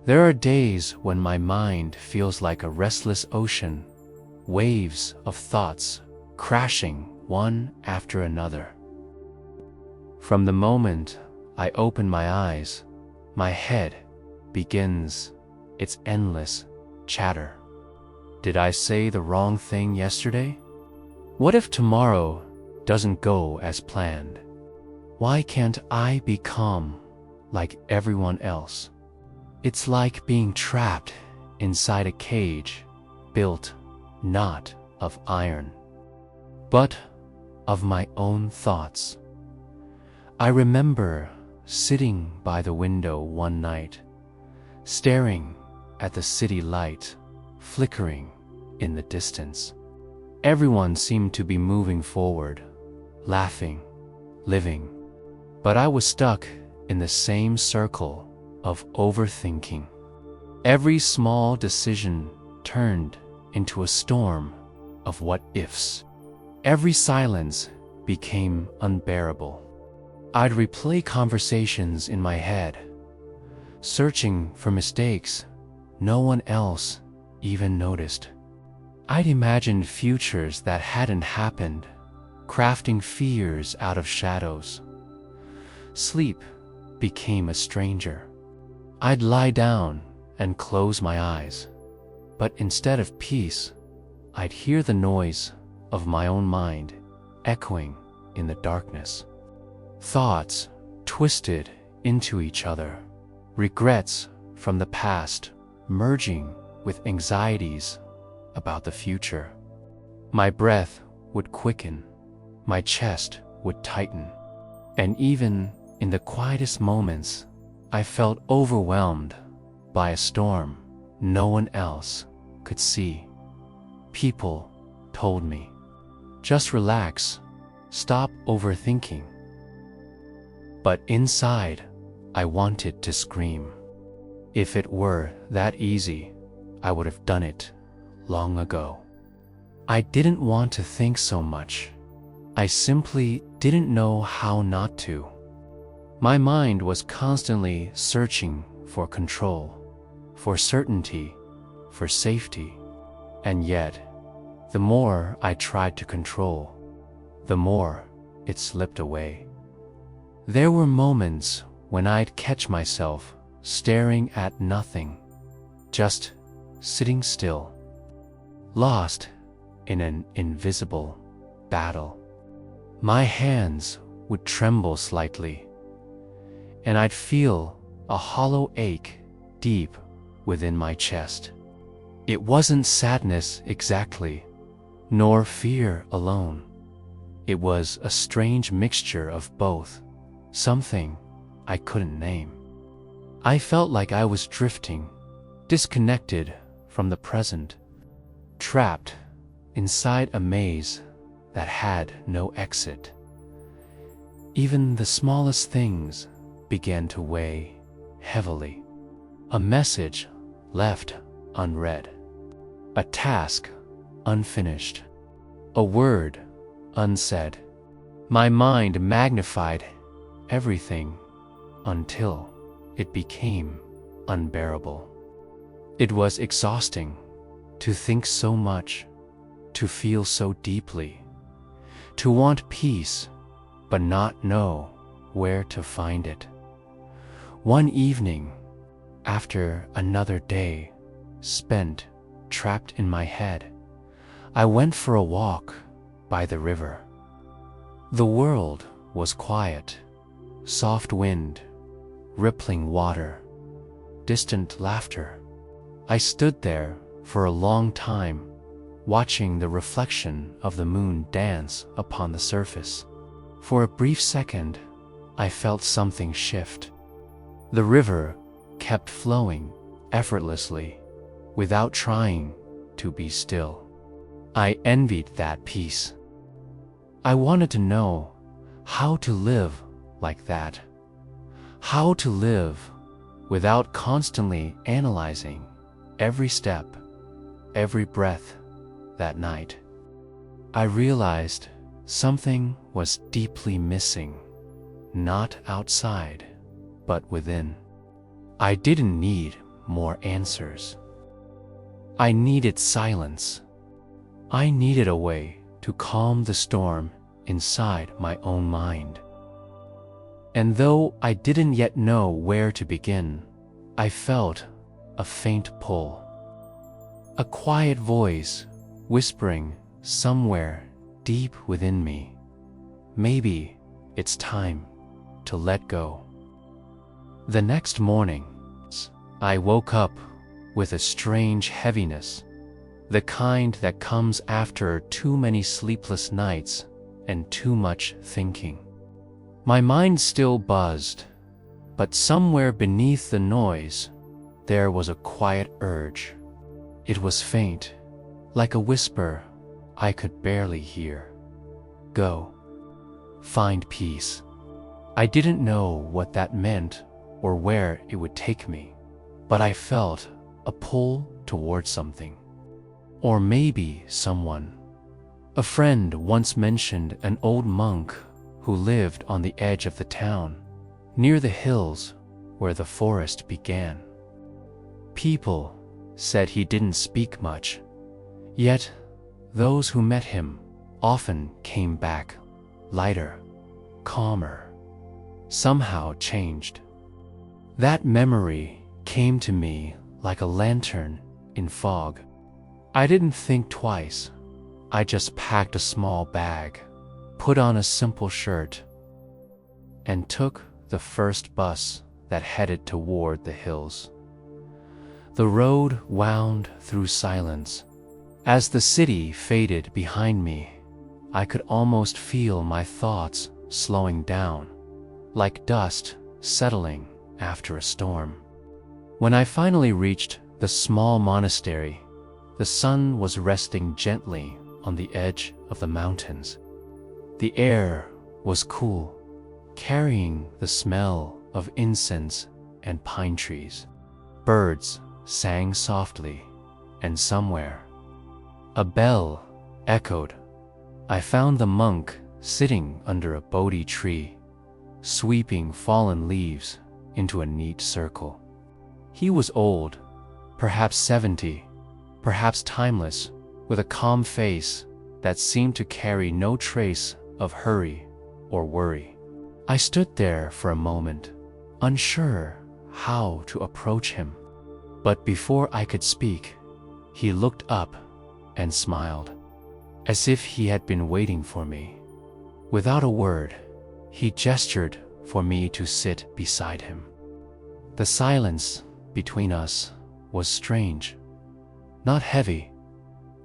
There are days when my mind feels like a restless ocean, waves of thoughts crashing one after another. From the moment I open my eyes, my head begins its endless chatter. Did I say the wrong thing yesterday? What if tomorrow doesn't go as planned? Why can't I be calm like everyone else? It's like being trapped inside a cage built not of iron, but of my own thoughts. I remember sitting by the window one night, staring at the city light flickering in the distance. Everyone seemed to be moving forward, laughing, living, but I was stuck in the same circle of overthinking. Every small decision turned into a storm of what-ifs. Every silence became unbearable. I'd replay conversations in my head, searching for mistakes no one else even noticed. I'd imagined futures that hadn't happened, crafting fears out of shadows. Sleep became a stranger. I'd lie down and close my eyes, but instead of peace, I'd hear the noise of my own mind echoing in the darkness. Thoughts twisted into each other, regrets from the past merging with anxieties about the future. My breath would quicken, my chest would tighten, and even in the quietest moments, I felt overwhelmed by a storm no one else could see. People told me, just relax, stop overthinking. But inside, I wanted to scream. If it were that easy, I would have done it long ago. I didn't want to think so much. I simply didn't know how not to. My mind was constantly searching for control, for certainty, for safety. And yet, the more I tried to control, the more it slipped away. There were moments when I'd catch myself staring at nothing, just sitting still, lost in an invisible battle. My hands would tremble slightly, and I'd feel a hollow ache deep within my chest. It wasn't sadness exactly, nor fear alone. It was a strange mixture of both, something I couldn't name. I felt like I was drifting, disconnected from the present, trapped inside a maze that had no exit. Even the smallest things began to weigh heavily. A message left unread, a task unfinished, a word unsaid. My mind magnified everything until it became unbearable. It was exhausting to think so much, to feel so deeply, to want peace but not know where to find it. One evening, after another day spent trapped in my head, I went for a walk by the river. The world was quiet, soft wind, rippling water, distant laughter. I stood there for a long time, watching the reflection of the moon dance upon the surface. For a brief second, I felt something shift. The river kept flowing effortlessly, without trying to be still. I envied that peace. I wanted to know how to live like that, how to live without constantly analyzing every step, every breath. That night, I realized something was deeply missing, not outside, but within. I didn't need more answers. I needed silence. I needed a way to calm the storm inside my own mind. And though I didn't yet know where to begin, I felt a faint pull. A quiet voice whispering somewhere deep within me, maybe it's time to let go. The next morning, I woke up with a strange heaviness, the kind that comes after too many sleepless nights and too much thinking. My mind still buzzed, but somewhere beneath the noise, there was a quiet urge. It was faint, like a whisper I could barely hear. Go. Find peace. I didn't know what that meant or where it would take me, but I felt a pull towards something. Or maybe someone. A friend once mentioned an old monk who lived on the edge of the town, near the hills where the forest began. People said he didn't speak much, yet those who met him often came back lighter, calmer, somehow changed. That memory came to me like a lantern in fog. I didn't think twice. I just packed a small bag, put on a simple shirt, and took the first bus that headed toward the hills. The road wound through silence. As the city faded behind me, I could almost feel my thoughts slowing down, like dust settling after a storm. When I finally reached the small monastery, the sun was resting gently on the edge of the mountains. The air was cool, carrying the smell of incense and pine trees. Birds sang softly, and somewhere a bell echoed. I found the monk sitting under a Bodhi tree, sweeping fallen leaves into a neat circle. He was old, perhaps 70, perhaps timeless, with a calm face that seemed to carry no trace of hurry or worry. I stood there for a moment, unsure how to approach him. But before I could speak, he looked up and smiled, as if he had been waiting for me. Without a word, he gestured for me to sit beside him. The silence between us was strange, not heavy,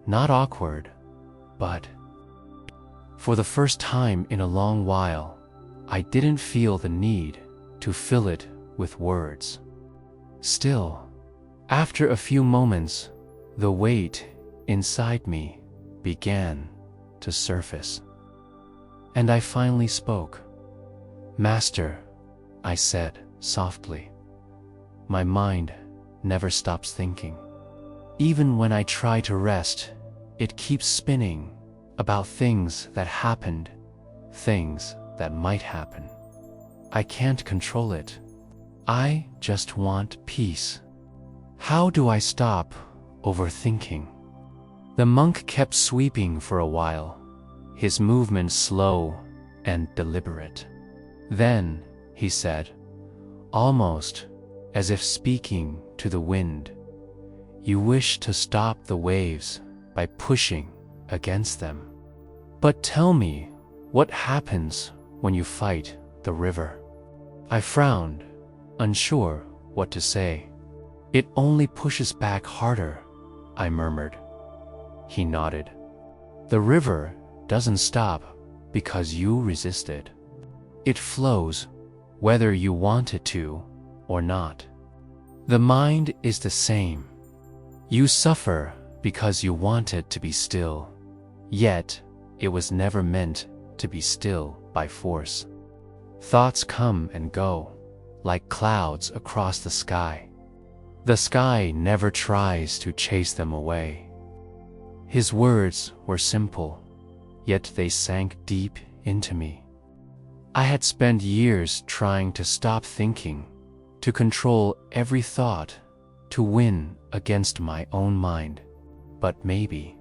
not awkward, but for the first time in a long while, I didn't feel the need to fill it with words. Still, after a few moments, the weight inside me began to surface. And I finally spoke. "Master," I said softly, "my mind never stops thinking. Even when I try to rest, it keeps spinning about things that happened, things that might happen. I can't control it. I just want peace. How do I stop overthinking?" The monk kept sweeping for a while, his movements slow and deliberate. Then he said, almost as if speaking to the wind, "You wish to stop the waves by pushing against them. But tell me, what happens when you fight the river?" I frowned, unsure what to say. "It only pushes back harder," I murmured. He nodded. "The river doesn't stop because you resist it. It flows whether you want it to or not. The mind is the same. You suffer because you want it to be still, yet it was never meant to be still by force. Thoughts come and go, like clouds across the sky. The sky never tries to chase them away." His words were simple, yet they sank deep into me. I had spent years trying to stop thinking, to control every thought, to win against my own mind. But maybe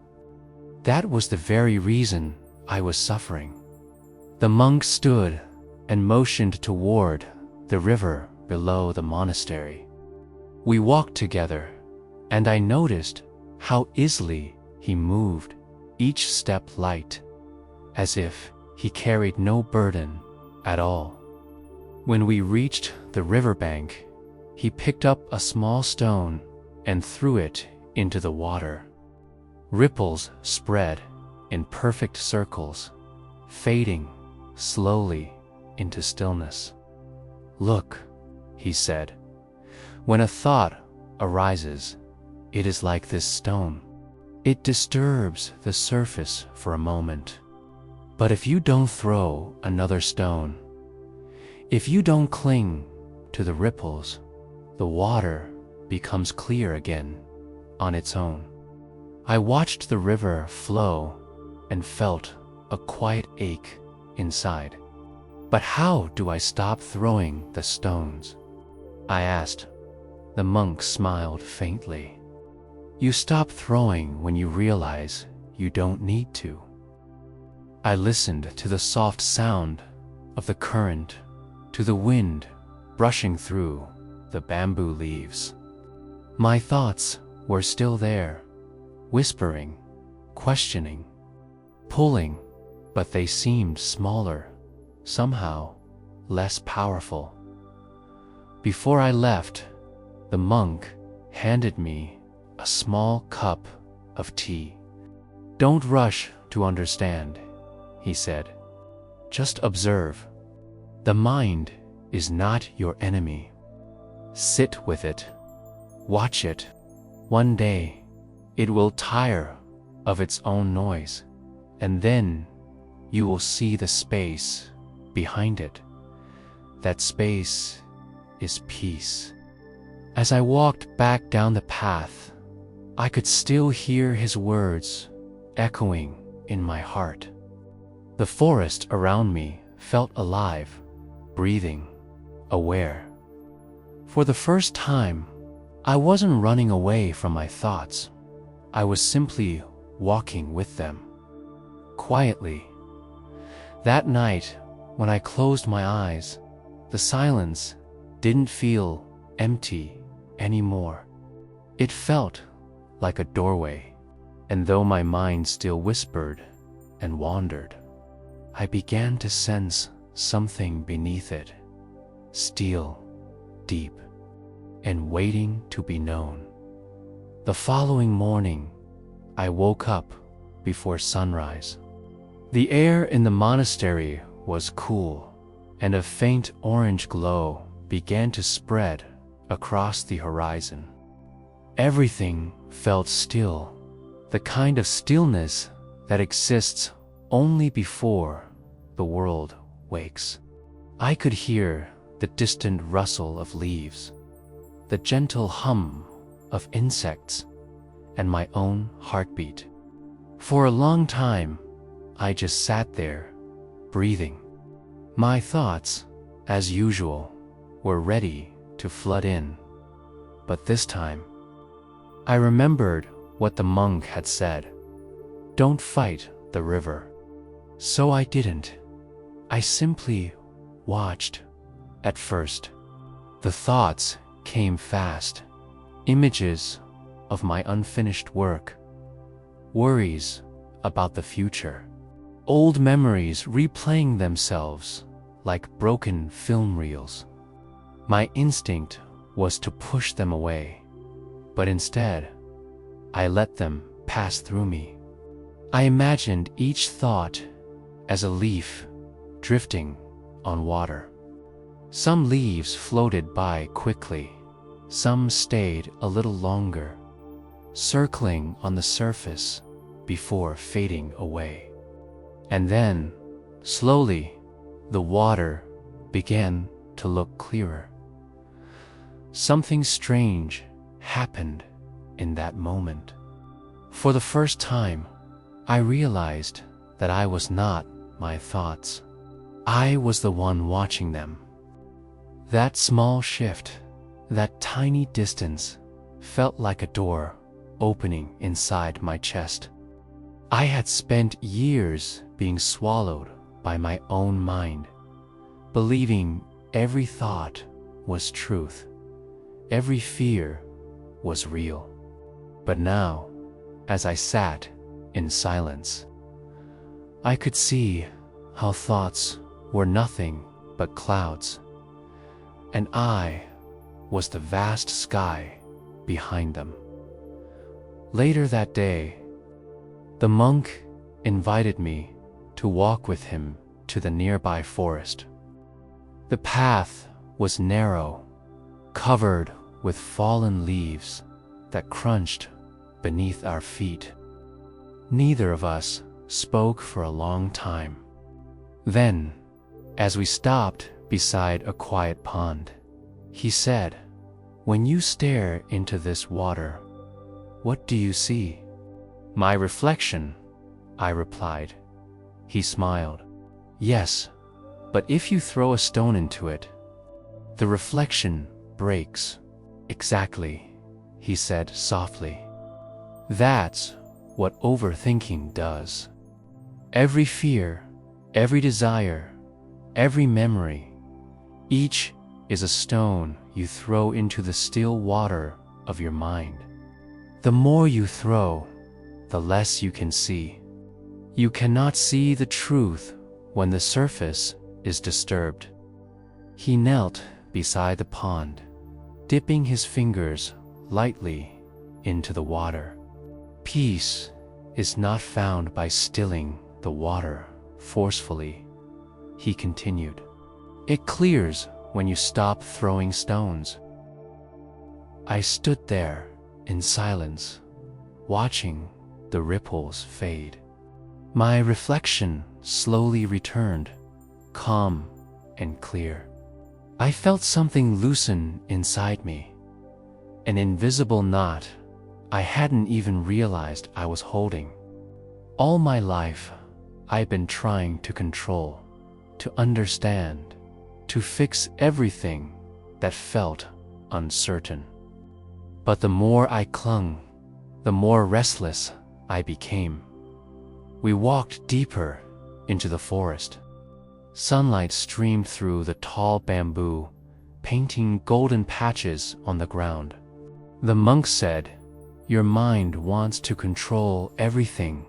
that was the very reason I was suffering. The monk stood and motioned toward the river below the monastery. We walked together, and I noticed how easily he moved, each step light, as if he carried no burden at all. When we reached the riverbank, he picked up a small stone and threw it into the water. Ripples spread in perfect circles, fading slowly into stillness. "Look," he said, "when a thought arises, it is like this stone. It disturbs the surface for a moment. But if you don't throw another stone, if you don't cling to the ripples, the water becomes clear again on its own." I watched the river flow and felt a quiet ache inside. "But how do I stop throwing the stones?" I asked. The monk smiled faintly. "You stop throwing when you realize you don't need to." I listened to the soft sound of the current, to the wind brushing through the bamboo leaves. My thoughts were still there, whispering, questioning, pulling, but they seemed smaller, somehow less powerful. Before I left, the monk handed me a small cup of tea. "Don't rush to understand," he said. "Just observe. The mind is not your enemy. Sit with it. Watch it. One day, it will tire of its own noise, and then you will see the space behind it. That space is peace." As I walked back down the path, I could still hear his words echoing in my heart. The forest around me felt alive, breathing, aware. For the first time, I wasn't running away from my thoughts. I was simply walking with them, quietly. That night, when I closed my eyes, the silence didn't feel empty anymore. It felt like a doorway, and though my mind still whispered and wandered, I began to sense something beneath it, still, deep, and waiting to be known. The following morning, I woke up before sunrise. The air in the monastery was cool, and a faint orange glow began to spread across the horizon. Everything felt still, the kind of stillness that exists only before the world wakes. I could hear the distant rustle of leaves, the gentle hum of insects, and my own heartbeat. For a long time, I just sat there, breathing. My thoughts, as usual, were ready to flood in. But this time, I remembered what the monk had said: "Don't fight the river." So I didn't. I simply watched. At first, the thoughts came fast. Images of my unfinished work, worries about the future, old memories replaying themselves like broken film reels. My instinct was to push them away, but instead, I let them pass through me. I imagined each thought as a leaf drifting on water. Some leaves floated by quickly, some stayed a little longer, circling on the surface before fading away. And then, slowly, the water began to look clearer. Something strange happened in that moment. For the first time, I realized that I was not my thoughts. I was the one watching them. That small shift, that tiny distance, felt like a door opening inside my chest. I had spent years being swallowed by my own mind, believing every thought was truth, every fear was real. But now, as I sat in silence, I could see how thoughts were nothing but clouds, and I was the vast sky behind them. Later that day, the monk invited me to walk with him to the nearby forest. The path was narrow, covered with fallen leaves that crunched beneath our feet. Neither of us spoke for a long time. Then, as we stopped beside a quiet pond, he said, "When you stare into this water, what do you see?" "My reflection," I replied. He smiled. "Yes, but if you throw a stone into it, the reflection breaks." "Exactly," he said softly. "That's what overthinking does. Every fear, every desire, every memory, each is a stone you throw into the still water of your mind. The more you throw, the less you can see. You cannot see the truth when the surface is disturbed." He knelt beside the pond, dipping his fingers lightly into the water. "Peace is not found by stilling the water forcefully," he continued. "It clears when you stop throwing stones." I stood there in silence, watching the ripples fade. My reflection slowly returned, calm and clear. I felt something loosen inside me, an invisible knot I hadn't even realized I was holding. All my life, I've been trying to control, to understand, to fix everything that felt uncertain. But the more I clung, the more restless I became. We walked deeper into the forest. Sunlight streamed through the tall bamboo, painting golden patches on the ground. The monk said, "Your mind wants to control everything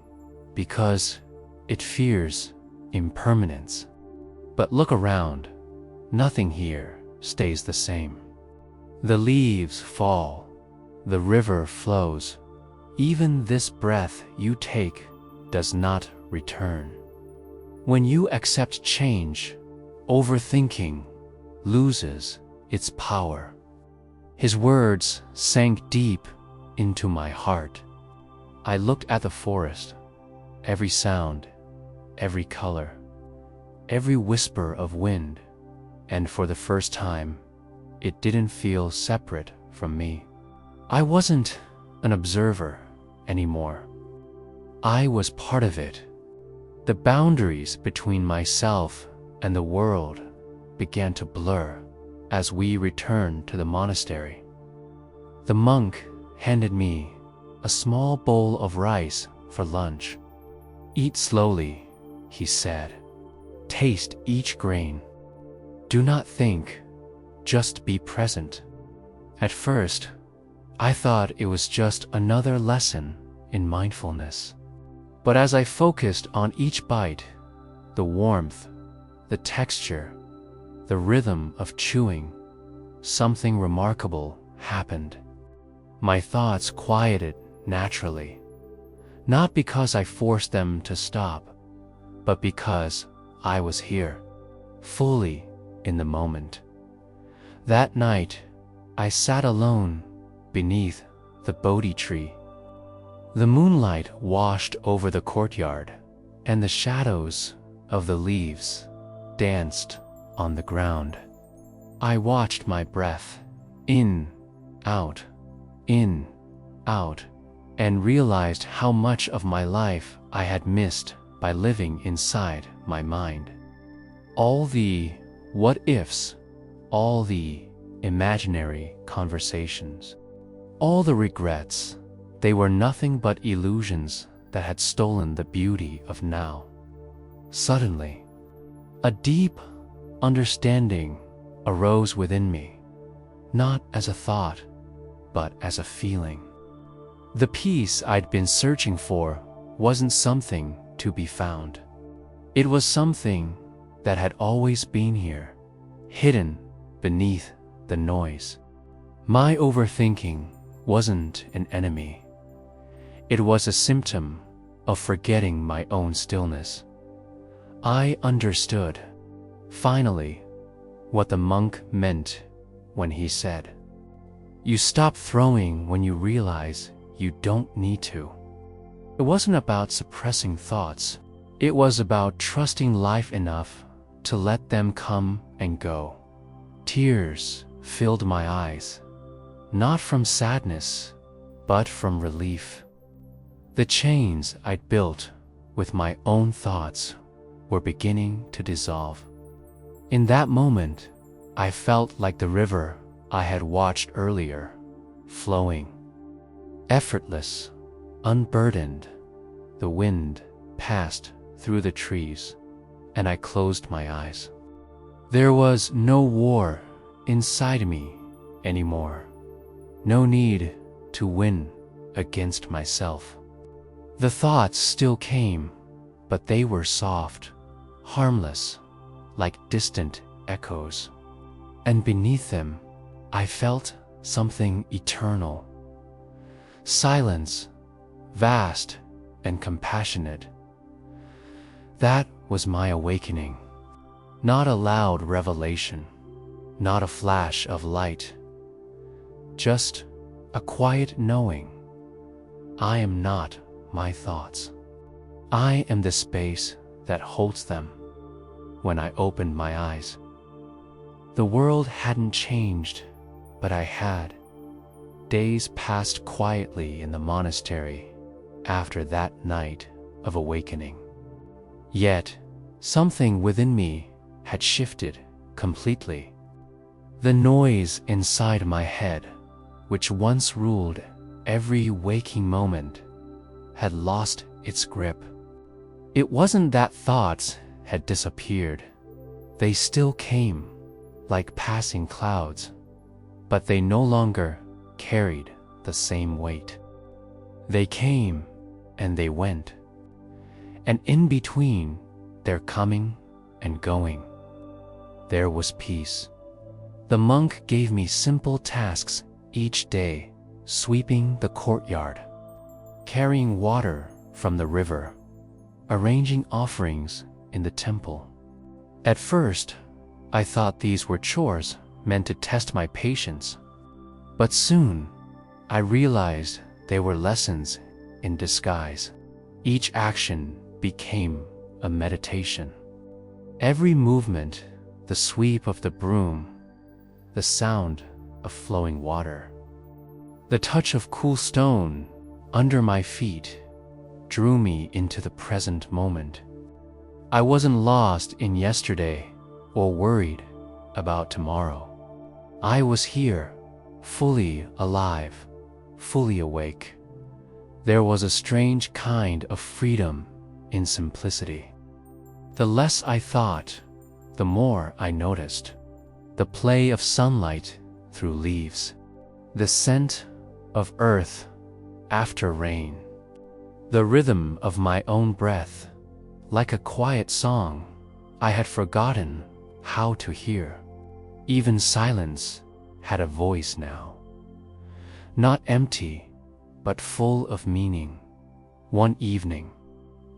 because it fears impermanence. But look around, nothing here stays the same. The leaves fall, the river flows, even this breath you take does not return. When you accept change, overthinking loses its power." His words sank deep into my heart. I looked at the forest, every sound, every color, every whisper of wind, and for the first time, it didn't feel separate from me. I wasn't an observer anymore. I was part of it. The boundaries between myself and the world began to blur as we returned to the monastery. The monk handed me a small bowl of rice for lunch. "Eat slowly," he said. "Taste each grain. Do not think, just be present." At first, I thought it was just another lesson in mindfulness. But as I focused on each bite, the warmth, the texture, the rhythm of chewing, something remarkable happened. My thoughts quieted naturally, not because I forced them to stop, but because I was here, fully in the moment. That night, I sat alone beneath the Bodhi tree. The moonlight washed over the courtyard, and the shadows of the leaves danced on the ground. I watched my breath, in, out, and realized how much of my life I had missed by living inside my mind. All the what ifs, all the imaginary conversations, All the regrets, they were nothing but illusions that had stolen the beauty of now. Suddenly, a deep understanding arose within me, not as a thought, but as a feeling. The peace I'd been searching for wasn't something to be found. It was something that had always been here, hidden beneath the noise. My overthinking wasn't an enemy. It was a symptom of forgetting my own stillness. I understood, finally, what the monk meant when he said, "You stop throwing when you realize you don't need to." It wasn't about suppressing thoughts. It was about trusting life enough to let them come and go. Tears filled my eyes, not from sadness, but from relief. The chains I'd built with my own thoughts were beginning to dissolve. In that moment, I felt like the river I had watched earlier, flowing. Effortless, unburdened, the wind passed through the trees, and I closed my eyes. There was no war inside me anymore. No need to win against myself. The thoughts still came, but they were soft, harmless, like distant echoes. And beneath them, I felt something eternal. Silence, vast and compassionate. That was my awakening. Not a loud revelation, not a flash of light, just a quiet knowing. I am not my thoughts. I am the space that holds them. When I opened my eyes, the world hadn't changed, but I had. Days passed quietly in the monastery after that night of awakening. Yet, something within me had shifted completely. The noise inside my head, which once ruled every waking moment, had lost its grip. It wasn't that thoughts had disappeared. They still came, like passing clouds, but they no longer carried the same weight. They came and they went, and in between their coming and going, there was peace. The monk gave me simple tasks each day, sweeping the courtyard, carrying water from the river, arranging offerings in the temple. At first, I thought these were chores meant to test my patience, but soon I realized they were lessons in disguise. Each action became a meditation. Every movement, the sweep of the broom, the sound of flowing water, the touch of cool stone under my feet, drew me into the present moment. I wasn't lost in yesterday or worried about tomorrow. I was here, fully alive, fully awake. There was a strange kind of freedom in simplicity. The less I thought, the more I noticed. The play of sunlight through leaves, the scent of earth after rain, the rhythm of my own breath, like a quiet song I had forgotten how to hear. Even silence had a voice now, not empty, but full of meaning. One evening,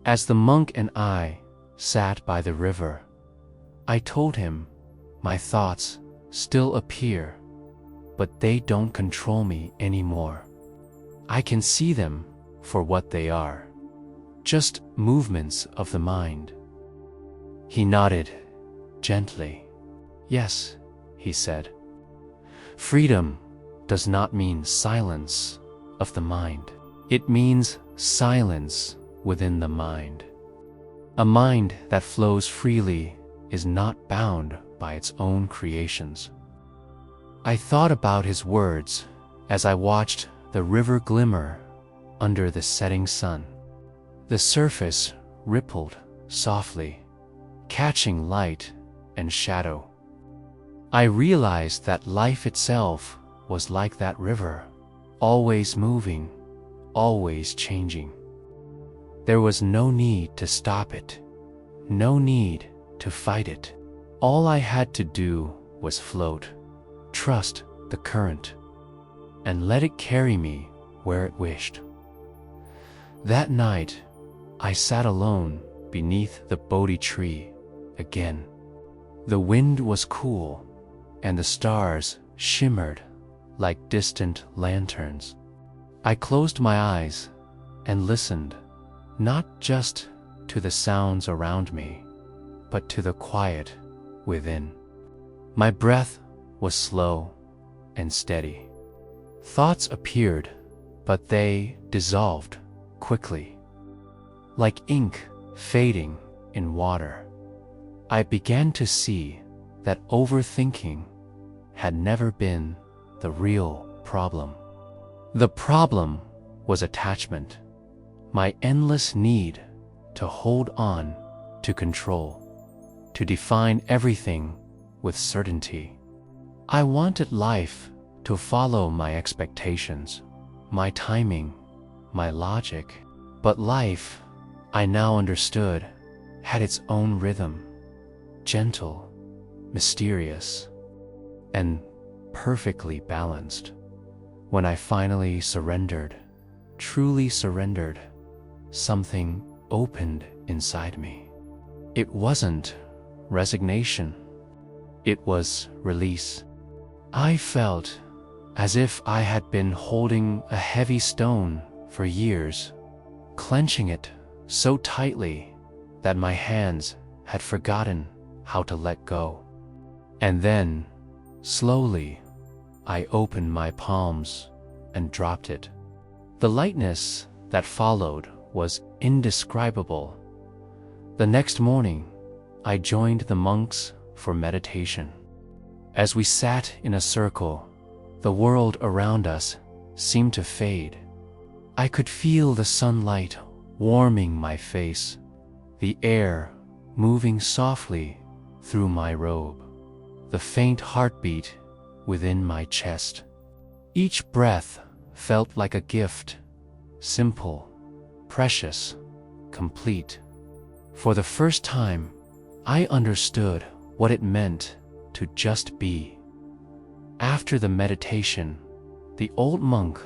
as the monk and I sat by the river, I told him, my thoughts still appear, but they don't control me anymore. I can see them for what they are, just movements of the mind. He nodded gently. Yes, he said. Freedom does not mean silence of the mind. It means silence within the mind. A mind that flows freely is not bound by its own creations. I thought about his words as I watched the river glimmer under the setting sun. The surface rippled softly, catching light and shadow. I realized that life itself was like that river, always moving, always changing. There was no need to stop it, no need to fight it. All I had to do was float, trust the current, and let it carry me where it wished. That night, I sat alone beneath the Bodhi tree again. The wind was cool, and the stars shimmered like distant lanterns. I closed my eyes and listened, not just to the sounds around me, but to the quiet within. My breath was slow and steady. Thoughts appeared, but they dissolved quickly. Like ink fading in water, I began to see that overthinking had never been the real problem. The problem was attachment, my endless need to hold on to control, to define everything with certainty. I wanted life to follow my expectations, my timing, my logic. But life, I now understood, had its own rhythm, gentle, mysterious, and perfectly balanced. When I finally surrendered, truly surrendered, something opened inside me. It wasn't resignation, it was release. I felt as if I had been holding a heavy stone for years, clenching it so tightly that my hands had forgotten how to let go. And then, slowly, I opened my palms and dropped it. The lightness that followed was indescribable. The next morning, I joined the monks for meditation. As we sat in a circle, the world around us seemed to fade. I could feel the sunlight warming my face, the air moving softly through my robe, the faint heartbeat within my chest. Each breath felt like a gift, simple, precious, complete. For the first time, I understood what it meant to just be. After the meditation, the old monk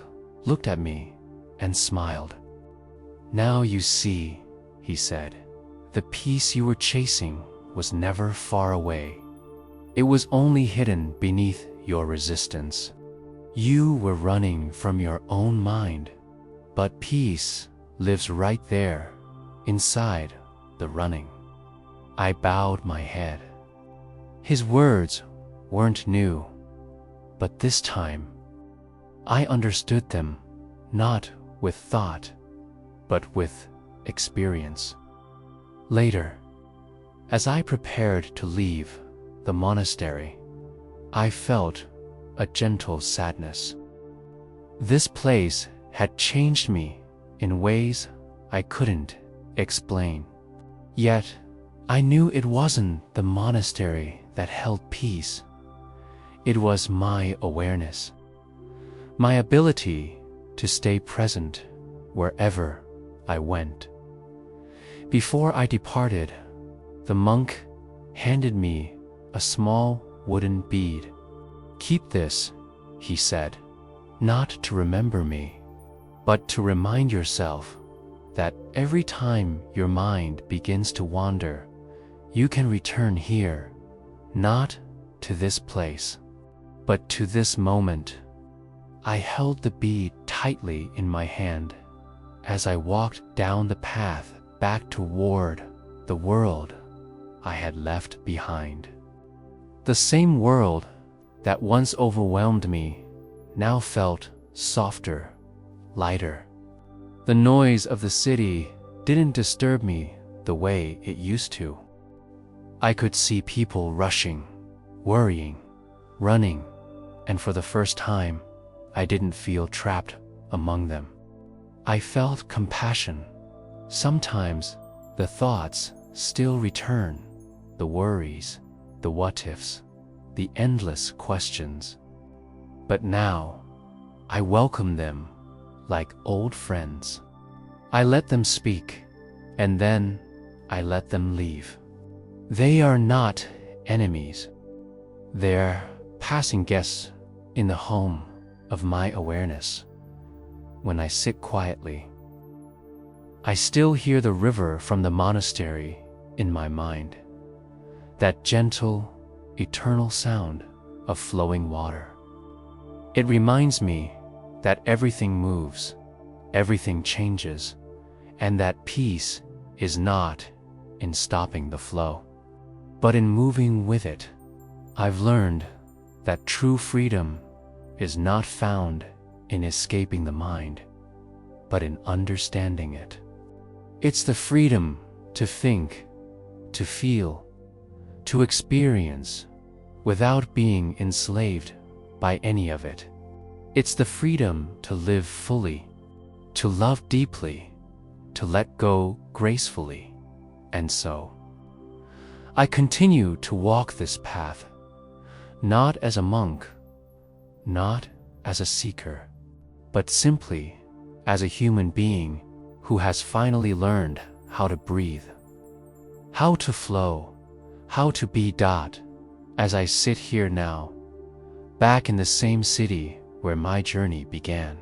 looked at me and smiled. "Now you see," he said, "the peace you were chasing was never far away. It was only hidden beneath your resistance. You were running from your own mind, but peace lives right there, inside the running." I bowed my head. His words weren't new, but this time I understood them not with thought, but with experience. Later, as I prepared to leave the monastery, I felt a gentle sadness. This place had changed me in ways I couldn't explain. Yet, I knew it wasn't the monastery that held peace. It was my awareness, my ability to stay present wherever I went. Before I departed, the monk handed me a small wooden bead. "Keep this," he said, "not to remember me, but to remind yourself that every time your mind begins to wander, you can return here, not to this place, but to this moment." I held the bead tightly in my hand as I walked down the path back toward the world I had left behind. The same world that once overwhelmed me now felt softer, lighter. The noise of the city didn't disturb me the way it used to. I could see people rushing, worrying, running, and for the first time, I didn't feel trapped among them. I felt compassion. Sometimes the thoughts still return, the worries, the what-ifs, the endless questions. But now, I welcome them like old friends. I let them speak, and then I let them leave. They are not enemies. They're passing guests in the home of my awareness. When I sit quietly, I still hear the river from the monastery in my mind, that gentle, eternal sound of flowing water. It reminds me that everything moves, everything changes, and that peace is not in stopping the flow, but in moving with it. I've learned that true freedom is not found in escaping the mind, but in understanding it. It's the freedom to think, to feel, to experience, without being enslaved by any of it. It's the freedom to live fully, to love deeply, to let go gracefully. And so, I continue to walk this path, not as a monk, not as a seeker, but simply as a human being who has finally learned how to breathe, how to flow, how to be dot, as I sit here now, back in the same city where my journey began.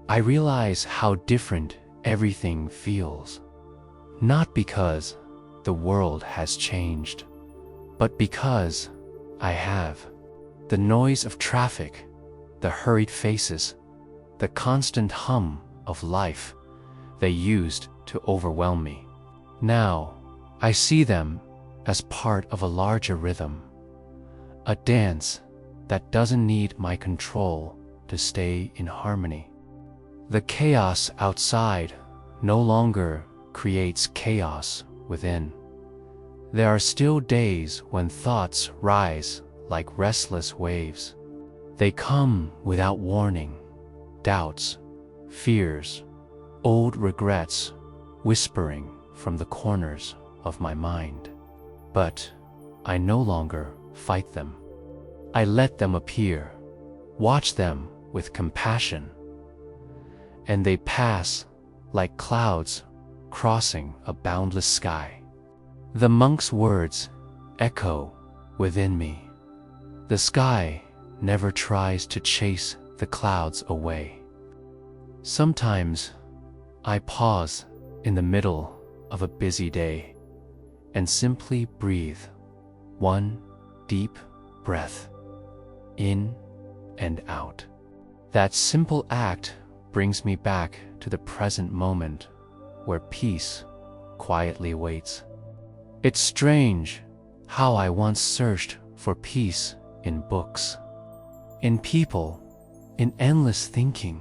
I realize how different everything feels, not because the world has changed, but because I have. The noise of traffic, the hurried faces, the constant hum of life, they used to overwhelm me. Now, I see them as part of a larger rhythm, a dance that doesn't need my control to stay in harmony. The chaos outside no longer creates chaos within. There are still days when thoughts rise like restless waves. They come without warning, doubts, fears, old regrets whispering from the corners of my mind. But I no longer fight them. I let them appear, watch them with compassion, and they pass like clouds crossing a boundless sky. The monk's words echo within me. The sky never tries to chase the clouds away. Sometimes I pause in the middle of a busy day and simply breathe one deep breath in and out. That simple act brings me back to the present moment where peace quietly waits. It's strange how I once searched for peace in books, in people, in endless thinking,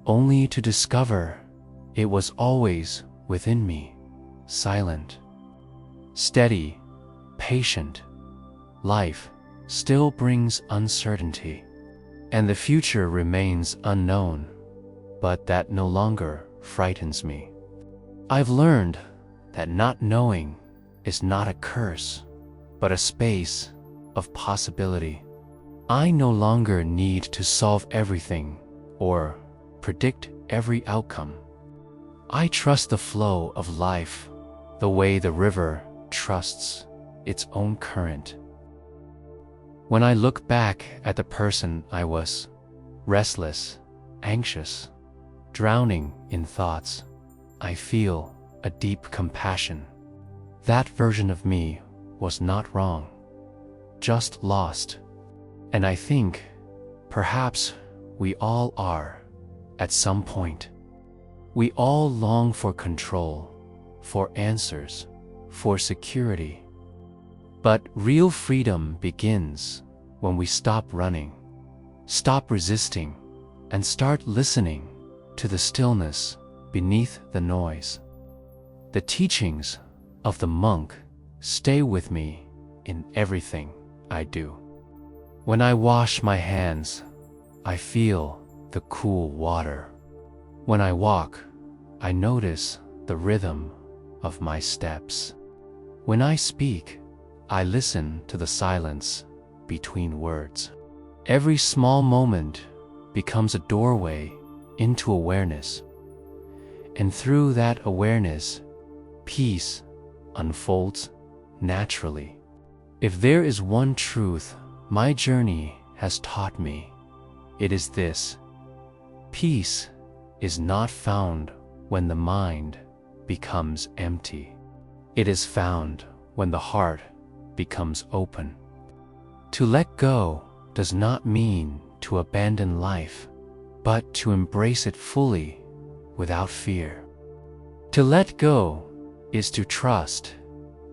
only to discover it was always within me, silent, steady, patient. Life still brings uncertainty, and the future remains unknown, but that no longer frightens me. I've learned that not knowing is not a curse, but a space of possibility. I no longer need to solve everything or predict every outcome. I trust the flow of life the way the river trusts its own current. When I look back at the person I was, restless, anxious, drowning in thoughts, I feel a deep compassion. That version of me was not wrong, just lost. And I think, perhaps we all are, at some point. We all long for control, for answers, for security. But real freedom begins when we stop running, stop resisting, and start listening to the stillness beneath the noise. The teachings of the monk stay with me in everything I do. When I wash my hands, I feel the cool water. When I walk, I notice the rhythm of my steps. When I speak, I listen to the silence between words. Every small moment becomes a doorway into awareness, and through that awareness, peace unfolds naturally. If there is one truth my journey has taught me, it is this: peace is not found when the mind becomes empty. It is found when the heart becomes open. To let go does not mean to abandon life, but to embrace it fully without fear. To let go is to trust,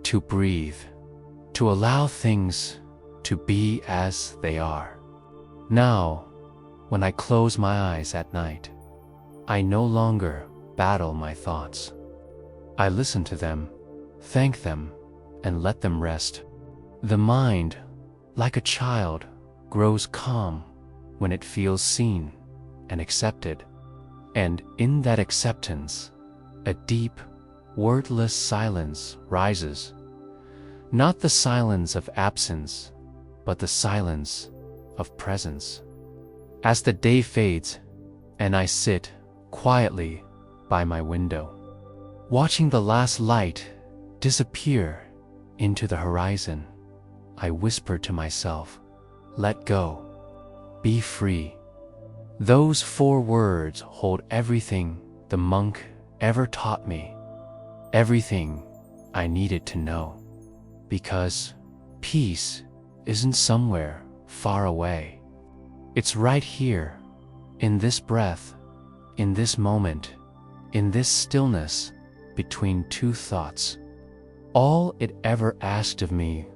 to breathe, to allow things to be as they are. Now, when I close my eyes at night, I no longer battle my thoughts. I listen to them, thank them, and let them rest. The mind, like a child, grows calm when it feels seen and accepted. And in that acceptance, a deep, wordless silence rises. Not the silence of absence, but the silence of presence. As the day fades, and I sit quietly by my window, watching the last light disappear into the horizon, I whisper to myself, "Let go, be free." Those 4 words hold everything the monk ever taught me, everything I needed to know. Because peace isn't somewhere far away. It's right here, in this breath, in this moment, in this stillness between 2 thoughts. All it ever asked of me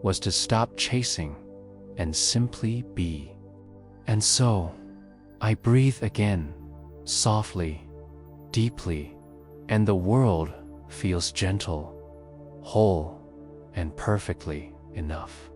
was to stop chasing and simply be. And so, I breathe again, softly, deeply, and the world feels gentle, whole, and perfectly enough.